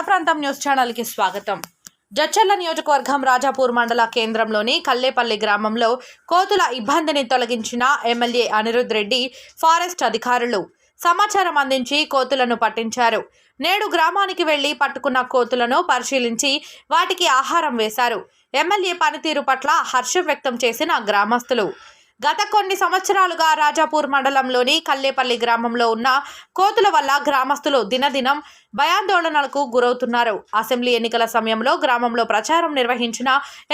ప్రాంతం news channel కి స్వాగతం. జడ్చర్ల నియోజకవర్గం రాజాపూర్ మండల కేంద్రంలోని కల్లేపల్లి గ్రామంలో కోతుల ఇబ్బందిని తొలగించిన ఎమ్మెల్యే అనిరుద్ రెడ్డి ఫారెస్ట్ అధికారులు సమాచారం అందించి కోతులను పట్టించారు. నేడు గ్రామానికి వెళ్లి పట్టుకున్న కోతులను పరిశీలించి వాటికి ఆహారం వేశారు. ఎమ్మెల్యే పనితీరు పట్ల హర్షం వ్యక్తం చేసిన గ్రామస్తులు గత కొన్ని సంవత్సరాలుగా రాజాపూర్ మండలంలోని కల్లేపల్లి గ్రామంలో ఉన్న కోతుల వల్ల గ్రామస్తులు దినదినం భయాందోళనలకు గురవుతున్నారు. అసెంబ్లీ ఎన్నికల సమయంలో గ్రామంలో ప్రచారం నిర్వహించిన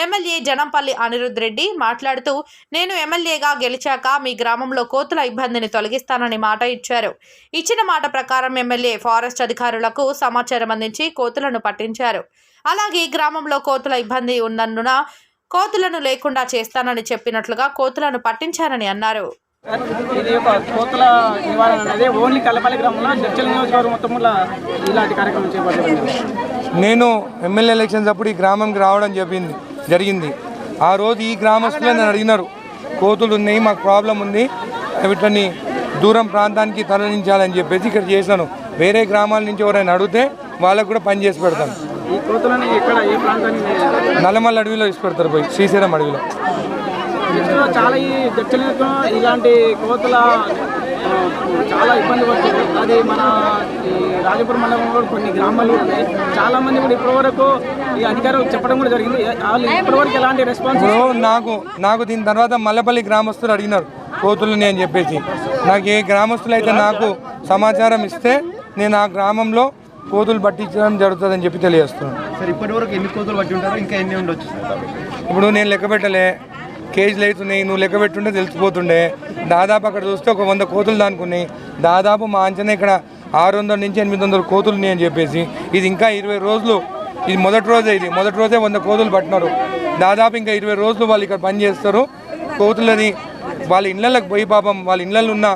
ఎమ్మెల్యే జనంపల్లి అనిరుద్ రెడ్డి మాట్లాడుతూ, నేను ఎమ్మెల్యేగా గెలిచాక మీ గ్రామంలో కోతుల ఇబ్బందిని తొలగిస్తానని మాట ఇచ్చారు. ఇచ్చిన మాట ప్రకారం ఎమ్మెల్యే ఫారెస్ట్ అధికారులకు సమాచారం అందించి కోతులను పట్టించారు. అలాగే గ్రామంలో కోతుల ఇబ్బంది ఉన్నందున కోతులను లేకుండా చేస్తానని చెప్పినట్లుగా కోతులను పట్టించారని అన్నారు. ఇది ఒక కోతుల నివారణ అనేది ఓన్లీ కల్లపల్లి గ్రామంలో జడ్చర్ల నియోజకవర్గం మొత్తంలో ఇలాంటి కార్యక్రమం చేపట్టడం. నేను ఎమ్మెల్యే ఎలక్షన్స్ అప్పుడు ఈ గ్రామంకి రావడం జరిగింది. ఆ రోజు ఈ గ్రామస్తులే నన్ను అడిగినారు, కోతులు ఉన్నాయి, మాకు ప్రాబ్లం ఉంది, వీటిని దూరం ప్రాంతానికి తరలించాలని చెప్పేసి ఇక్కడ చేశాను. వేరే గ్రామాల నుంచి ఎవరైనా అడిగితే వాళ్ళకు కూడా పని చేసి పెడతాను. ఈ కోతులని ఇక్కడ ఏ ప్రాంతాన్ని నల్లమల్ల అడవిలో ఇచ్చి పెడతారు, పోయి శ్రీశైలం అడవిలో. చాలా ఈ జడ్చర్ల ఇలాంటి కోతుల చాలా ఇబ్బంది పడుతుంది. అది మన ఈ రాజాపూర్ మండలంలో కొన్ని గ్రామాలు ఉన్నాయి. చాలా మంది కూడా ఇప్పటివరకు ఈ అధికారులు చెప్పడం కూడా జరిగింది. వాళ్ళు ఇప్పటివరకు ఎలాంటి రెస్పాన్స్ నాకు దీని తర్వాత మల్లపల్లి గ్రామస్తులు అడిగినారు కోతులని అని చెప్పేసి. నాకు ఏ గ్రామస్తులు అయితే నాకు సమాచారం ఇస్తే నేను ఆ గ్రామంలో కోతులు పట్టించడం జరుగుతుందని చెప్పి తెలియజేస్తున్నాను. సార్, ఇప్పటివరకు ఎన్ని కోతులు పట్టి ఉంటారో, ఇంకా ఎన్ని ఉండొచ్చు? ఇప్పుడు నేను లెక్క పెట్టలే, కేజీలు అవుతున్నాయి, నువ్వు లెక్క పెట్టుంటే తెలిసిపోతుండే. దాదాపు అక్కడ చూస్తే ఒక 100 కోతులు దానుకున్నాయి. దాదాపు మా అంచనా ఇక్కడ 600 నుంచి 800 కోతులు ఉన్నాయి అని చెప్పేసి. ఇది ఇంకా 20 రోజులు, ఇది మొదటి రోజే 100 కోతులు పట్టినారు. దాదాపు ఇంకా 20 రోజులు వాళ్ళు ఇక్కడ పని చేస్తారు. కోతులని వాళ్ళ ఇళ్ళకి పోయి పాపం వాళ్ళ ఇళ్ళల్లో ఉన్న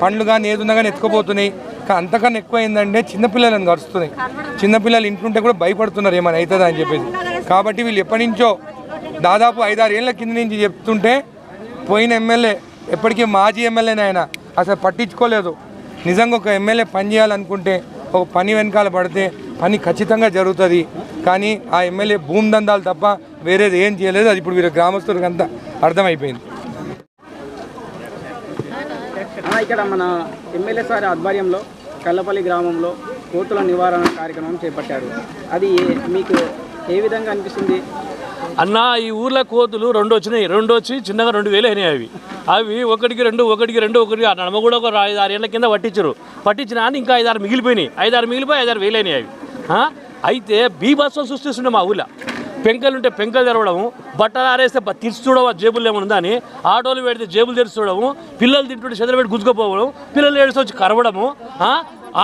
పండ్లు కానీ ఏది ఉన్నా కానీ ఎత్తుకుపోతున్నాయి. అంతకన్నా ఎక్కువ ఏంటంటే చిన్నపిల్లలను కరుస్తున్నాయి. చిన్నపిల్లలు ఇంట్లుంటే కూడా భయపడుతున్నారు ఏమైనా అవుతుందా అని చెప్పేసి. కాబట్టి వీళ్ళు ఎప్పటి నుంచో దాదాపు 5-6 ఏళ్ళ కింద నుంచి చెప్తుంటే పోయిన ఎమ్మెల్యే, ఎప్పటికీ మాజీ ఎమ్మెల్యేని ఆయన అసలు పట్టించుకోలేదు. నిజంగా ఒక ఎమ్మెల్యే పని చేయాలనుకుంటే ఒక పని వెనకాల పడితే పని ఖచ్చితంగా జరుగుతుంది. కానీ ఆ ఎమ్మెల్యే భూమి దందాలు తప్ప వేరేది ఏం చేయలేదు. అది ఇప్పుడు వీళ్ళ గ్రామస్తులకు అంతా అర్థమైపోయింది. ఇక్కడ మన ఎమ్మెల్యే సార్ ఆధ్వర్యంలో కల్లపల్లి గ్రామంలో కోతుల నివారణ కార్యక్రమం చేపట్టారు. అది మీకు ఏ విధంగా అనిపిస్తుంది అన్న? ఈ ఊర్లో కోతులు 2 వచ్చినాయి. 2 వచ్చి చిన్నగా 2000 అయినాయి. అవి ఒకటికి రెండు నడమ కూడా ఒక 5-6 ఏళ్ళ కింద పట్టించిన అని ఇంకా 5-6 మిగిలిపోయినాయి. 5-6 మిగిలిపోయి 5-6 వేలు అయినాయి అవి. అయితే బీభత్సం సృష్టిస్తుండే మా ఊళ్ళో. పెంకలుంటే పెంకలు తెరవడము, బట్టలు ఆరేస్తే తీర్చి చూడవు జేబులు ఏమన్నా అని, ఆటోలు పెడితే జేబులు తెరిచి చూడము, పిల్లలు తింటుంటే చెదలు పెట్టి గుంజుకోపోవడం, పిల్లలు ఏడుస్తూ వచ్చి కరవడము,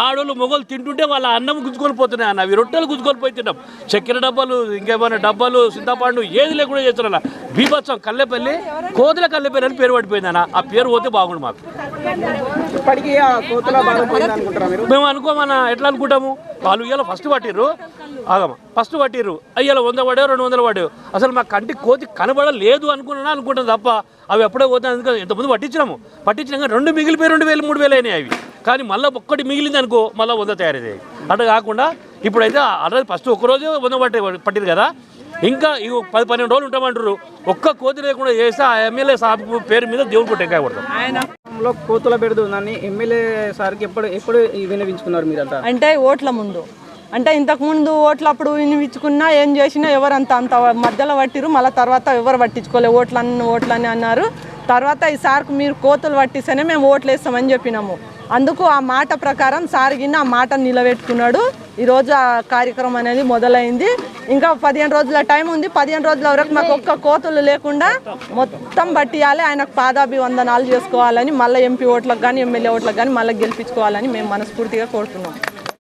ఆడోళ్ళు మొగలు తింటుంటే వాళ్ళ అన్నం గుంజుకొని పోతున్నాయి అన్న. అవి రొట్టెలు గుంజుకొని పోయి తిన్నాం. చక్కెర డబ్బాలు, ఇంకేమైనా డబ్బాలు, సింతపండు ఏది లేకుండా చేస్తున్నా. బీభత్సం కల్లెపల్లి, కోతుల కల్లెపల్లి అని పేరు పడిపోయింది అన్న. ఆ పేరు పోతే బాగుండు మాకు. ఇప్పటికీ ఆ కోతుల మేము అనుకోమన్నా, ఎట్లా అనుకుంటాము? వాళ్ళు ఇవాళ ఫస్ట్ పట్టిర్రు, అయ్యాల 100 పడావు, 200 పడావు. అసలు మా కంటికి కోతి కనబడలేదు అనుకుంటాను తప్ప అవి ఎప్పుడే పోతాయి. అందుకని ఇంతకుముందు పట్టించినాక 2 మిగిలిపోయి 2000, 3000 అయినాయి అవి. కానీ మళ్ళీ ఒక్కటి మిగిలింది అనుకో, మళ్ళీ 100 తయారయ్యాయి. అట్లా కాకుండా ఇప్పుడైతే ఆల్రెడీ ఫస్ట్ ఒక్కరోజే 100 పట్టింది కదా, ఇంకా 10-12 రోజులు ఉంటామంటారు. ఒక్క కోతి లేకుండా చేస్తే ఆ ఎమ్మెల్యే సాబ్ పేరు మీద దేవుడు టెంకాయ కొడతాం. కోతుల బెడద ఉందని ఎమ్మెల్యే సార్కి ఎప్పుడు వినిపించుకున్నారు మీరంతా? అంటే ఓట్ల ముందు, అంటే ఇంతకుముందు ఓట్లప్పుడు వినిపించుకున్నా ఏం చేసినా ఎవరంత అంత మధ్యలో పట్టిరు. మళ్ళీ తర్వాత ఎవరు పట్టించుకోలేదు. ఓట్లని అన్నారు. తర్వాత ఈ సార్కు మీరు కోతులు పట్టిస్తేనే మేము ఓట్లు వేస్తామని చెప్పినాము. అందుకు ఆ మాట ప్రకారం సార్ గిన్న ఆ మాట నిలబెట్టుకున్నాడు. ఈరోజు ఆ కార్యక్రమం అనేది మొదలైంది. ఇంకా 15 రోజుల టైం ఉంది. 15 రోజుల వరకు మాకు ఒక్క కోతులు లేకుండా మొత్తం పట్టియాలి. ఆయనకు పాదాభివందనాలు చేసుకోవాలని, మళ్ళీ ఎంపీ ఓట్లకు కానీ ఎమ్మెల్యే ఓట్లకు కానీ మళ్ళీ గెలిపించుకోవాలని మేము మనస్ఫూర్తిగా కోరుతున్నాం.